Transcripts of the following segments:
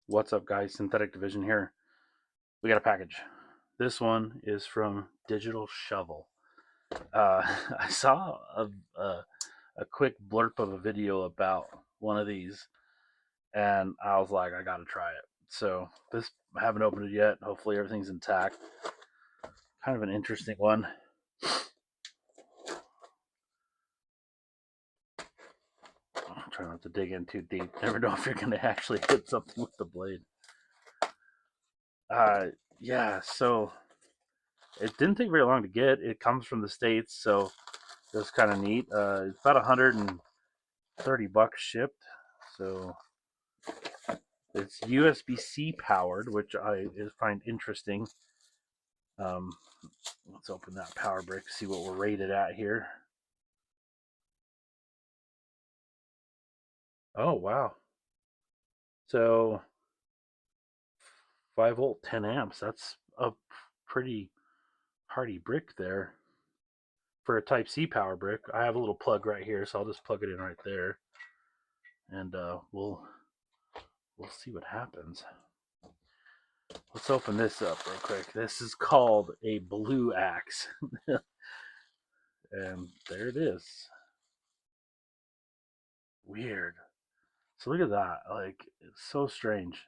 What's up, guys? Synthetic Division here. We got a package. This one is from Digital Shovel. I saw a quick blurb of a video about one of these, and I was like, I gotta try it. So this, I haven't opened it yet. Hopefully everything's intact. Kind of an interesting one. I'm trying not to dig in too deep. Never know if you're gonna actually hit something with the blade. Yeah. So it didn't take very long to get. It comes from the States, so that's kind of neat. It's about $130 shipped. So it's USB-C powered, which I find interesting. Let's open that power brick, see what we're rated at here. Oh, wow. So 5 volt, 10 amps. That's a pretty hardy brick there for a Type C power brick. I have a little plug right here, so I'll just plug it in right there, and we'll see what happens. Let's open this up real quick. This is called a BluAxe. And there it is. Weird. So look at that. Like, it's so strange.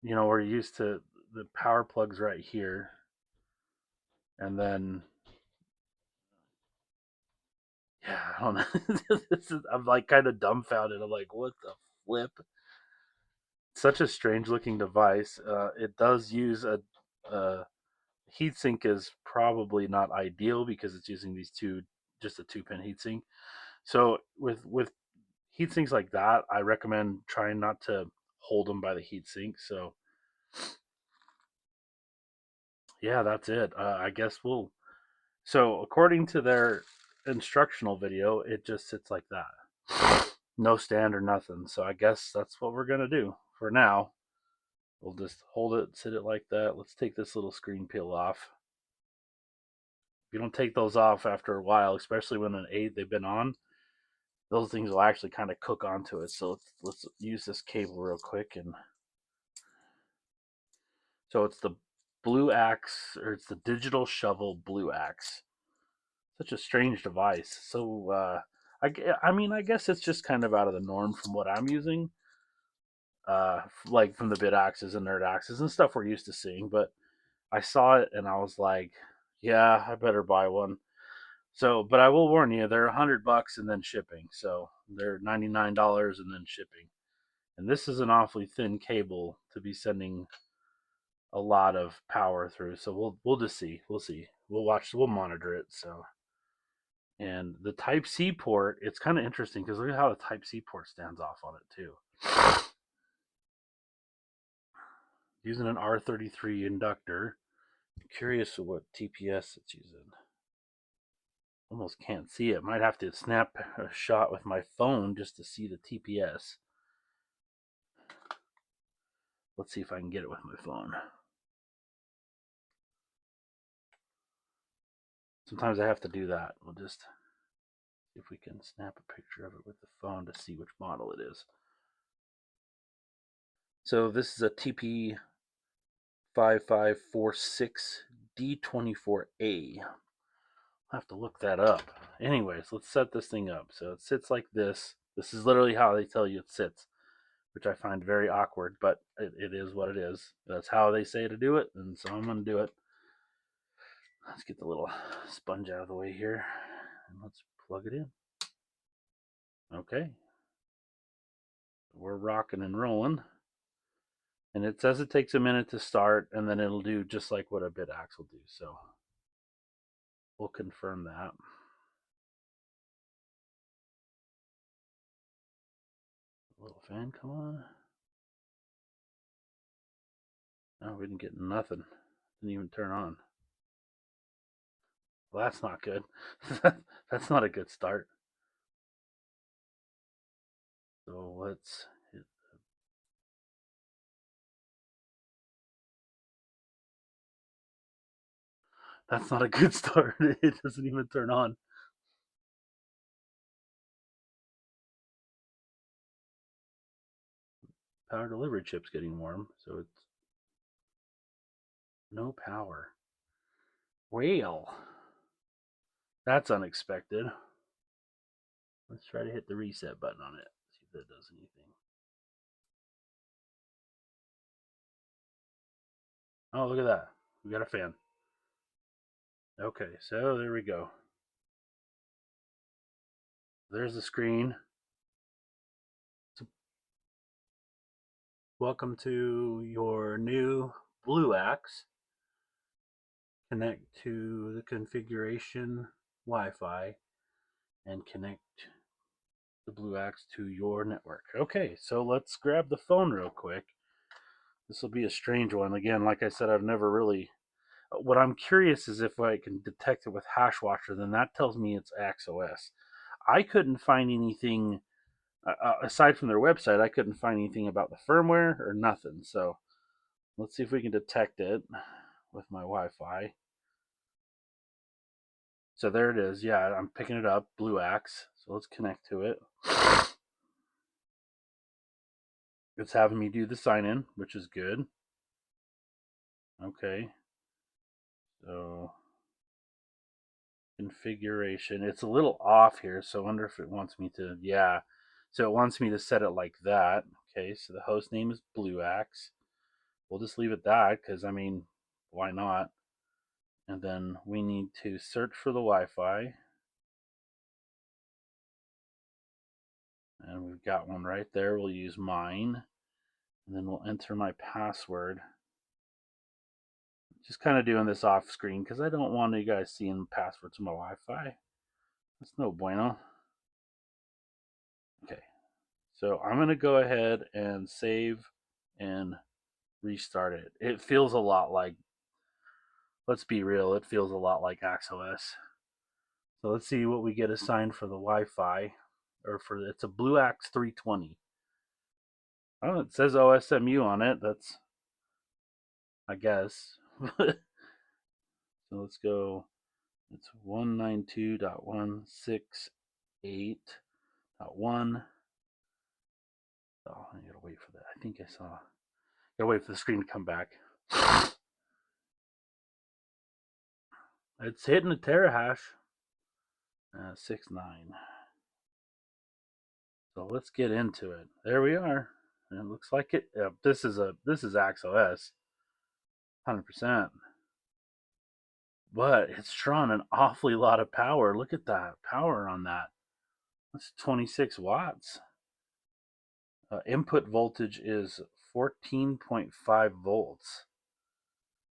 You know, we're used to the power plugs right here. And then, yeah, I don't know. I'm like kind of dumbfounded. I'm like, what the flip? Such a strange looking device. It does use a heatsink, is probably not ideal because it's using these just a 2-pin heatsink. So with heat sinks like that, I recommend trying not to hold them by the heat sink. So yeah, that's it. I guess we'll. So according to their instructional video, it just sits like that, no stand or nothing. So I guess that's what we're gonna do for now. We'll just hold it, sit it like that. Let's take this little screen peel off. If you don't take those off after a while, especially when they've been on, those things will actually kind of cook onto it. So let's use this cable real quick. And so it's the BluAxe, or it's the Digital Shovel BluAxe. Such a strange device. So I mean, I guess it's just kind of out of the norm from what I'm using, like from the BitAxes and NerdAxes and stuff we're used to seeing. But I saw it and I was like, yeah, I better buy one. So, but I will warn you, they're $100 and then shipping. So they're $99 and then shipping. And this is an awfully thin cable to be sending a lot of power through. So we'll just see. We'll see. We'll watch. We'll monitor it. So, and the Type C port, it's kind of interesting because look at how the Type C port stands off on it too. Using an R33 inductor. I'm curious what TPS it's using. Almost can't see it. Might have to snap a shot with my phone just to see the TPS. Let's see if I can get it with my phone. Sometimes I have to do that. We'll just see if we can snap a picture of it with the phone to see which model it is. So this is a TP5546D24A. I'll have to look that up. Anyways, let's set this thing up. So it sits like this. This is literally how they tell you it sits, which I find very awkward, but it is what it is. That's how they say to do it, and so I'm going to do it. Let's get the little sponge out of the way here, and let's plug it in. Okay. We're rocking and rolling. And it says it takes a minute to start, and then it'll do just like what a BitAxe will do. So we'll confirm that. Little fan, come on. No, we didn't get nothing. Didn't even turn on. Well, that's not good. That's not a good start. So let's hit. That's not a good start. It doesn't even turn on. power delivery chip's getting warm, so it's no power. Well, that's unexpected. Let's try to hit the reset button on it, see if that does anything. Oh, look at that. We got a fan. Okay, so there we go. There's the screen. Welcome to your new BluAxe. Connect to the configuration Wi-Fi and connect the BluAxe to your network. Okay, so let's grab the phone real quick. This will be a strange one. Again, like I said, I've never really... What I'm curious is if I can detect it with Hashwatcher, then that tells me it's AxeOS. I couldn't find anything, aside from their website, I couldn't find anything about the firmware or nothing. So let's see if we can detect it with my Wi-Fi. So there it is. Yeah, I'm picking it up, BluAxe. So let's connect to it. It's having me do the sign in, which is good. Okay. So configuration. It's a little off here, so I wonder if it wants me to, yeah. So it wants me to set it like that. Okay, so the host name is BluAxe. We'll just leave it that, because I mean, why not? And then we need to search for the Wi-Fi. And we've got one right there. We'll use mine. And then we'll enter my password. Just kind of doing this off screen because I don't want you guys seeing passwords to my Wi-Fi. That's no bueno. Okay, so I'm going to go ahead and save and restart it. It feels a lot like, let's be real, it feels a lot like AxeOS. So let's see what we get assigned for the Wi-Fi, or for, it's a BluAxe 320. Oh, it says OSMU on it. That's, I guess. So let's go. It's 192.168.1. Oh, I gotta wait for that. I think I saw. Gotta wait for the screen to come back. It's hitting a terahash. 6.9. So let's get into it. There we are. And it looks like it. This is AxeOS, 100%. But it's drawing an awfully lot of power. Look at that power on that. That's 26 watts. Input voltage is 14.5 volts.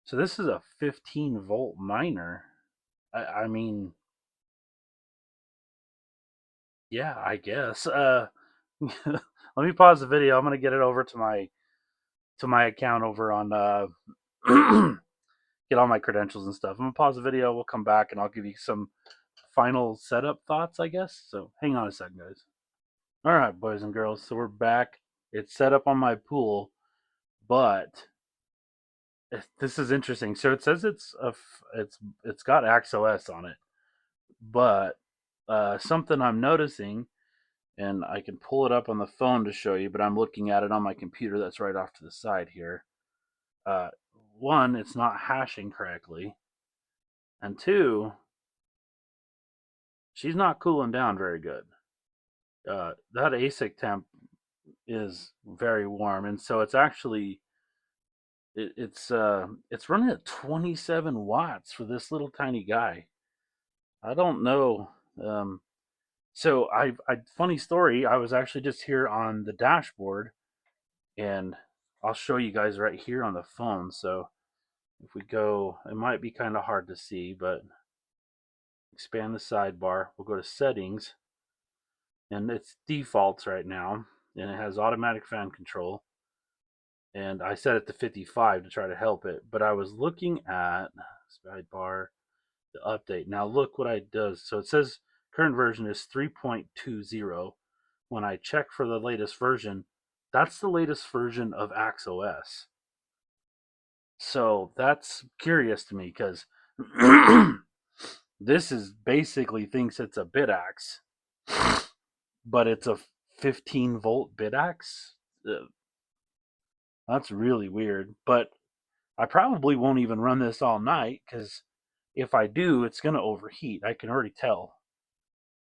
So this is a 15 volt miner. I mean, yeah, I guess. Let me pause the video. I'm gonna get it over to my account over on get all my credentials and stuff. I'm gonna pause the video. We'll come back and I'll give you some final setup thoughts, I guess. So hang on a second, guys. All right, boys and girls. So we're back. It's set up on my pool, but this is interesting. So it says it's got AxeOS on it, but something I'm noticing, and I can pull it up on the phone to show you, but I'm looking at it on my computer that's right off to the side here. One, it's not hashing correctly, and two, she's not cooling down very good. That ASIC temp is very warm, and so it's actually it's running at 27 watts for this little tiny guy. I don't know. So funny story. I was actually just here on the dashboard, and I'll show you guys right here on the phone. So if we go, it might be kind of hard to see, but expand the sidebar. We'll go to settings, and it's defaults right now, and it has automatic fan control. And I set it to 55 to try to help it. But I was looking at sidebar, the update. Now look what I does. So it says current version is 3.20. When I check for the latest version, that's the latest version of AxeOS. So that's curious to me because this is basically thinks it's a BitAxe, but it's a 15 volt BitAxe. That's really weird. But I probably won't even run this all night because if I do, it's going to overheat. I can already tell.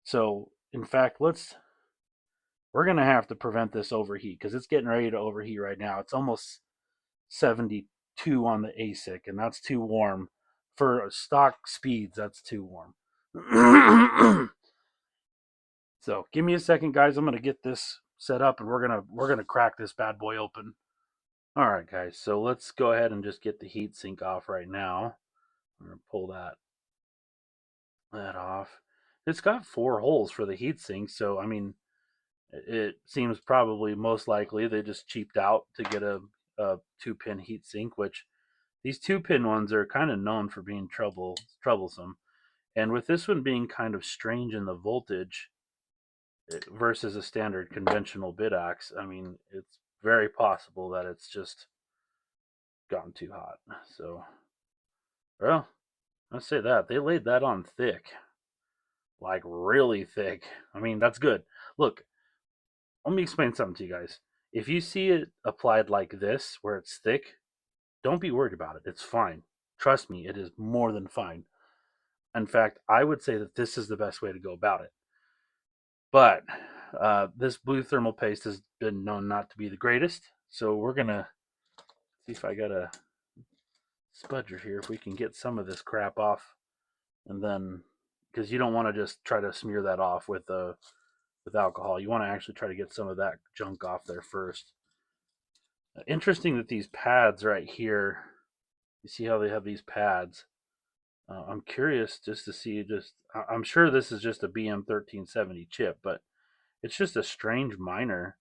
So, in fact, we're going to have to prevent this overheat because it's getting ready to overheat right now. It's almost 72 on the ASIC, and that's too warm. For stock speeds, that's too warm. So, give me a second, guys. I'm going to get this set up and we're going to crack this bad boy open. All right, guys. So, let's go ahead and just get the heat sink off right now. I'm going to pull that off. It's got 4 holes for the heatsink, so I mean, it seems probably most likely they just cheaped out to get a 2-pin heatsink, which these 2-pin ones are kind of known for being troublesome. And with this one being kind of strange in the voltage versus a standard conventional BitAxe, I mean, it's very possible that it's just gotten too hot. So, well, let's say that they laid that on thick, like really thick. I mean, that's good. Look, let me explain something to you guys. If you see it applied like this, where it's thick, don't be worried about it. It's fine. Trust me, it is more than fine. In fact, I would say that this is the best way to go about it. But this blue thermal paste has been known not to be the greatest, so we're gonna see if I got a spudger here, if we can get some of this crap off, and then because you don't want to just try to smear that off with alcohol. You want to actually try to get some of that junk off there first. Interesting that these pads right here, you see how they have these pads. I'm curious just to see, I'm sure this is just a BM1370 chip, but it's just a strange miner.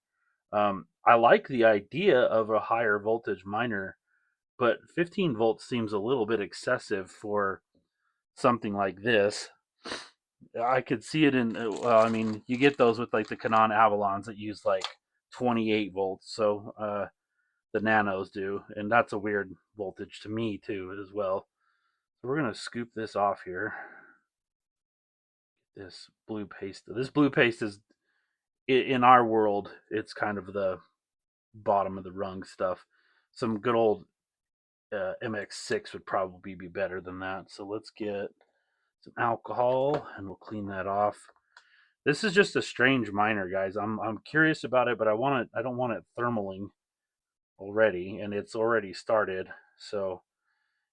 I like the idea of a higher voltage miner, but 15 volts seems a little bit excessive for something like this. I could see it in, well, I mean, you get those with like the Canon Avalons that use like 28 volts. So, the nanos do, and that's a weird voltage to me too as well. So we're gonna scoop this off here. This blue paste. This blue paste is in our world. It's kind of the bottom of the rung stuff. Some good old MX6 would probably be better than that. So let's get some alcohol and we'll clean that off. This is just a strange miner, guys. I'm curious about it, but I don't want it thermaling already, and it's already started. So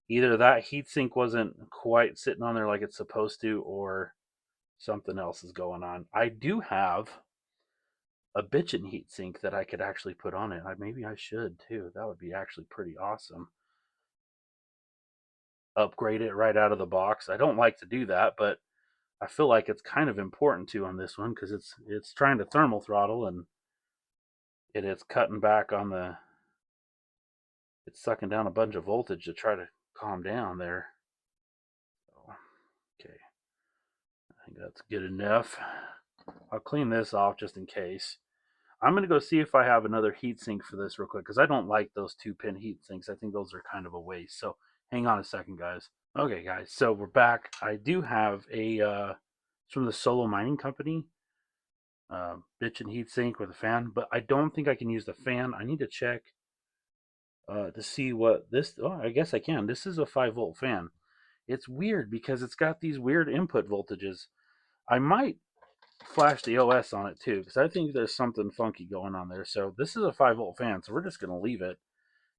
either that heatsink wasn't quite sitting on there like it's supposed to, or something else is going on. I do have a bitchin' heatsink that I could actually put on it. Maybe I should too. That would be actually pretty awesome. Upgrade it right out of the box. I don't like to do that, but I feel like it's kind of important to on this one because it's trying to thermal throttle, and it is cutting back on it's sucking down a bunch of voltage to try to calm down there. So, okay, I think that's good enough. I'll clean this off just in case. I'm going to go see if I have another heatsink for this real quick because I don't like those 2-pin heat sinks. I think those are kind of a waste. So hang on a second, guys. Okay, guys, so we're back. I do have it's from the Solo Mining Company, bitchin' heatsink with a fan, but I don't think I can use the fan. I need to check to see what this, oh, I guess I can. This is a 5-volt fan. It's weird because it's got these weird input voltages. I might flash the OS on it too because I think there's something funky going on there. So this is a 5-volt fan, so we're just going to leave it.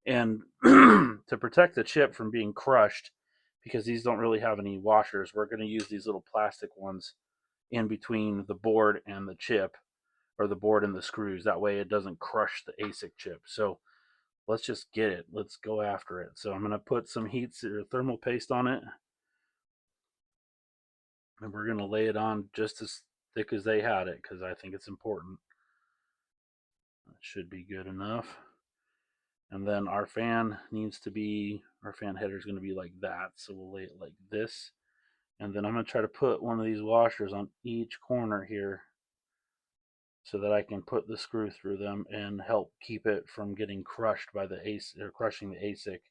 And to protect the chip from being crushed, because these don't really have any washers, we're going to use these little plastic ones in between the board and the chip, or the board and the screws. That way it doesn't crush the ASIC chip. So let's just get it. Let's go after it. So I'm going to put some thermal paste on it, and we're going to lay it on just as thick as they had it because I think it's important. That should be good enough. And then our fan header is going to be like that. So we'll lay it like this. And then I'm going to try to put one of these washers on each corner here so that I can put the screw through them and help keep it from getting crushed by the ASIC, or crushing the ASIC.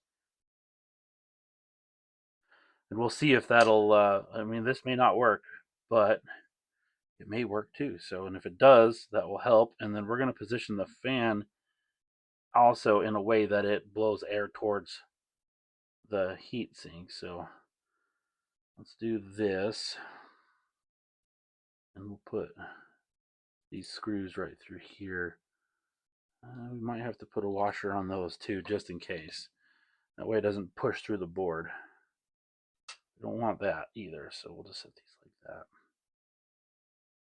And we'll see if that'll, I mean, this may not work, but it may work too. So, and if it does, that will help. And then we're going to position the fan also in a way that it blows air towards the heat sink. So let's do this, and we'll put these screws right through here. We might have to put a washer on those too, just in case. That way it doesn't push through the board. We don't want that either, so we'll just set these like that.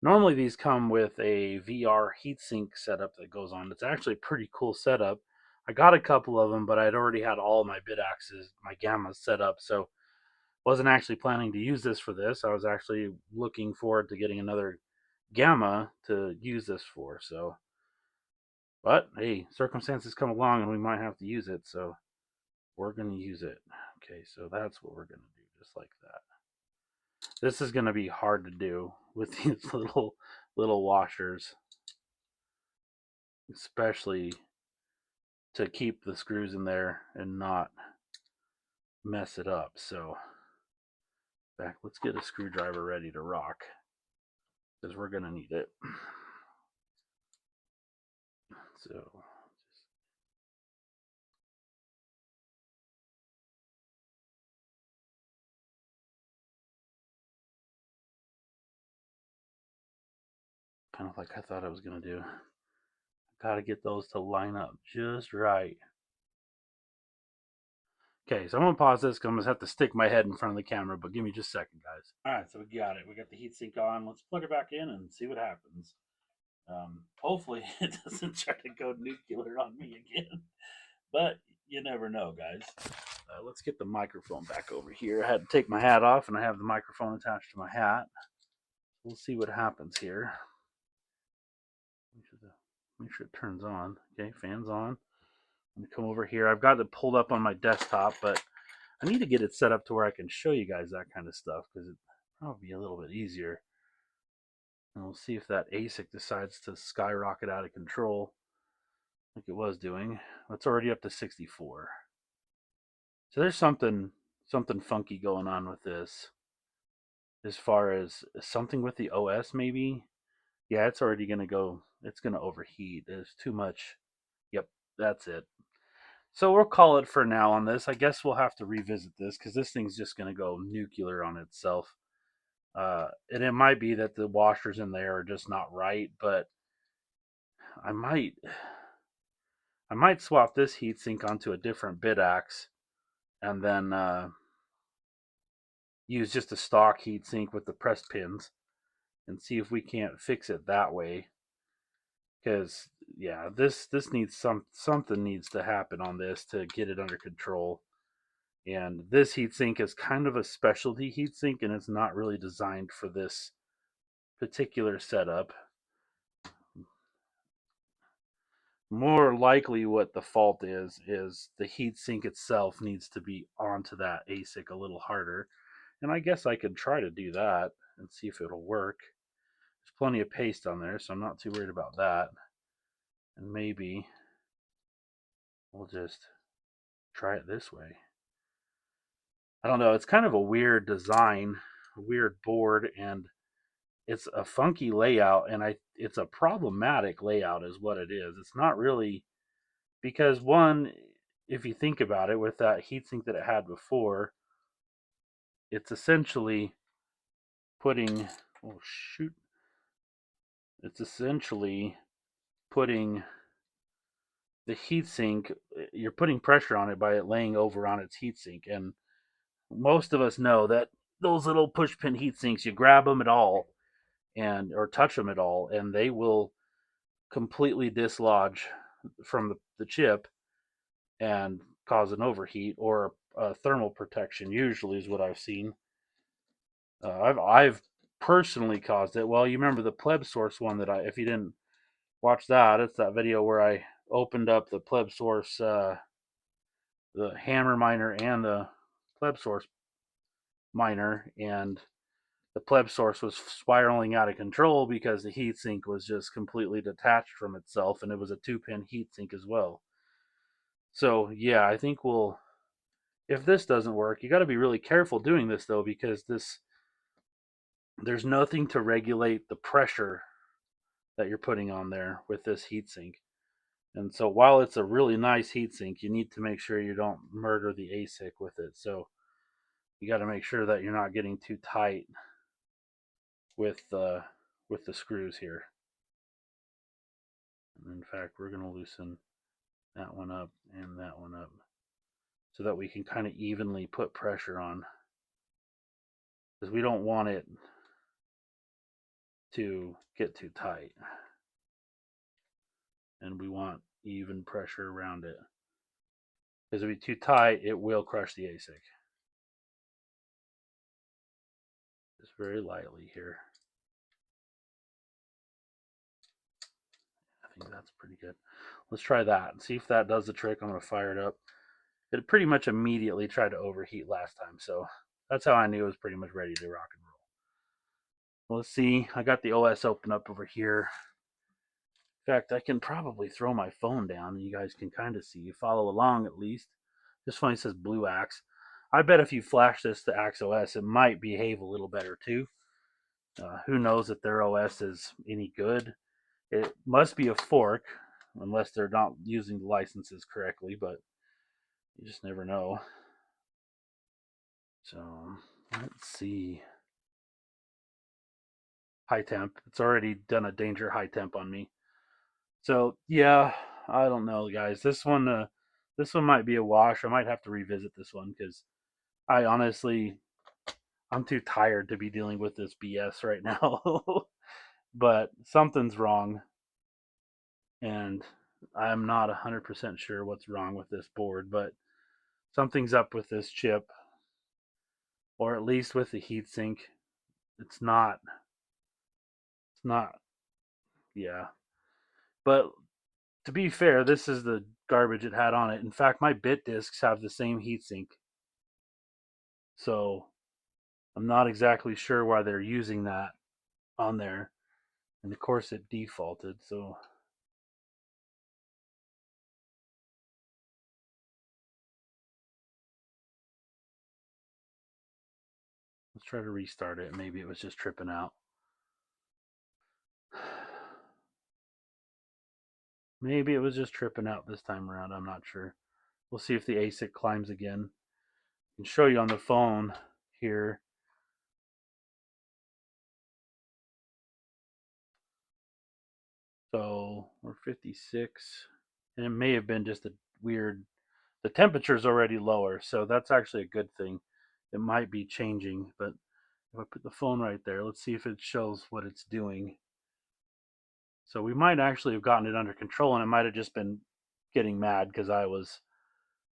Normally these come with a VR heatsink setup that goes on. It's actually a pretty cool setup. I got a couple of them, but I'd already had all my BitAxes, my gammas set up, so wasn't actually planning to use this for this. I was actually looking forward to getting another gamma to use this for. So, but hey, circumstances come along and we might have to use it, so we're going to use it. Okay, so that's what we're going to do, just like that. This is going to be hard to do with these little washers, especially to keep the screws in there and not mess it up. So back, let's get a screwdriver ready to rock, because we're going to need it. So kind of like I thought I was going to do. Got to get those to line up just right. Okay, so I'm going to pause this because I'm going to have to stick my head in front of the camera, but give me just a second, guys. All right, so we got it. We got the heatsink on. Let's plug it back in and see what happens. Hopefully it doesn't try to go nuclear on me again, but you never know, guys. Let's get the microphone back over here. I had to take my hat off, and I have the microphone attached to my hat. We'll see what happens here. Make sure it turns on. Okay, fan's on. I'm gonna come over here. I've got it pulled up on my desktop, but I need to get it set up to where I can show you guys that kind of stuff, because it'd probably be a little bit easier. And we'll see if that ASIC decides to skyrocket out of control like it was doing. It's already up to 64. So there's something funky going on with this, as far as something with the OS maybe. Yeah, it's already gonna go. It's gonna overheat. There's too much. Yep, that's it. So we'll call it for now on this. I guess we'll have to revisit this because this thing's just gonna go nuclear on itself. And it might be that the washers in there are just not right, but I might swap this heatsink onto a different BitAxe, and then use just a stock heatsink with the press pins, and see if we can't fix it that way. Because yeah, this needs something needs to happen on this to get it under control. And this heatsink is kind of a specialty heatsink, and it's not really designed for this particular setup. More likely what the fault is the heatsink itself needs to be onto that ASIC a little harder. And I guess I could try to do that and see if it'll work. There's plenty of paste on there, so I'm not too worried about that. And maybe we'll just try it this way. I don't know, it's kind of a weird design, a weird board, and it's a funky layout, and it's a problematic layout is what it is. It's not really, because one, if you think about it, with that heatsink that it had before, it's essentially putting, oh shoot, it's essentially putting the heatsink, you're putting pressure on it by it laying over on its heatsink. And most of us know that those little push pin heatsinks, you grab them at all and or touch them at all, and they will completely dislodge from the chip and cause an overheat or a thermal protection. Usually, is what I've seen. I've personally caused it. Well, you remember the pleb source one that if you didn't watch that, it's that video where I opened up the pleb source, the hammer miner and the pleb source miner, and the pleb source was spiraling out of control because the heatsink was just completely detached from itself, and it was a 2-pin heatsink as well. So yeah, I think if this doesn't work, you got to be really careful doing this though, because there's nothing to regulate the pressure that you're putting on there with this heatsink. And so while it's a really nice heatsink, you need to make sure you don't murder the ASIC with it. So you got to make sure that you're not getting too tight with the screws here. And in fact, we're going to loosen that one up and that one up so that we can kind of evenly put pressure on, because we don't want it to get too tight, and we want even pressure around it, because if it's too tight it will crush the ASIC. Just very lightly here. I think that's pretty good. Let's try that and see if that does the trick. I'm going to fire it up. It pretty much immediately tried to overheat last time, so that's how I knew it was pretty much ready to rock and roll. Well, let's see. I got the OS open up over here. In fact, I can probably throw my phone down and you guys can kind of see. Follow along at least. This one says BluAxe. I bet if you flash this to Axe OS, it might behave a little better too. Who knows if their OS is any good? It must be a fork, unless they're not using the licenses correctly, but you just never know. So let's see. High temp. It's already done a danger high temp on me. So yeah, I don't know, guys. This one might be a wash. I might have to revisit this one because I honestly, I'm too tired to be dealing with this BS right now. But something's wrong, and I'm not 100% sure what's wrong with this board, but something's up with this chip, or at least with the heatsink. It's not, yeah. But to be fair, this is the garbage it had on it. In fact, my bit discs have the same heatsink. So I'm not exactly sure why they're using that on there. And of course it defaulted, so let's try to restart it. Maybe it was just tripping out. Maybe it was just tripping out this time around. I'm not sure. We'll see if the ASIC climbs again. I can show you on the phone here. So we're 56, and it may have been just a weird. The temperature's already lower, so that's actually a good thing. It might be changing, but if I put the phone right there, let's see if it shows what it's doing. So we might actually have gotten it under control, and it might have just been getting mad because I was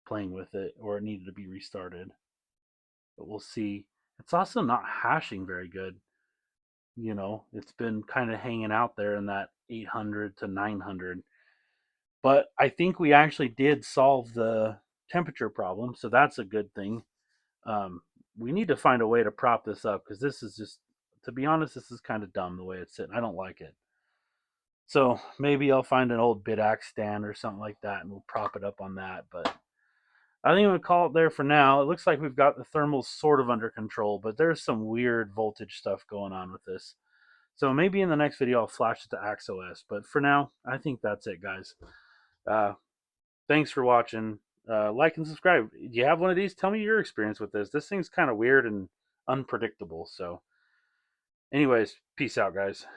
playing with it, or it needed to be restarted. But we'll see. It's also not hashing very good. It's been kind of hanging out there in that 800 to 900. But I think we actually did solve the temperature problem, so that's a good thing. We need to find a way to prop this up, because this is just, to be honest, this is kind of dumb the way it's sitting. I don't like it. So maybe I'll find an old BitAxe stand or something like that, and we'll prop it up on that. But I think we'll call it there for now. It looks like we've got the thermals sort of under control, but there's some weird voltage stuff going on with this. So maybe in the next video I'll flash it to Axe OS. But for now, I think that's it, guys. Thanks for watching. Like and subscribe. Do you have one of these? Tell me your experience with this. This thing's kind of weird and unpredictable. So anyways, peace out, guys.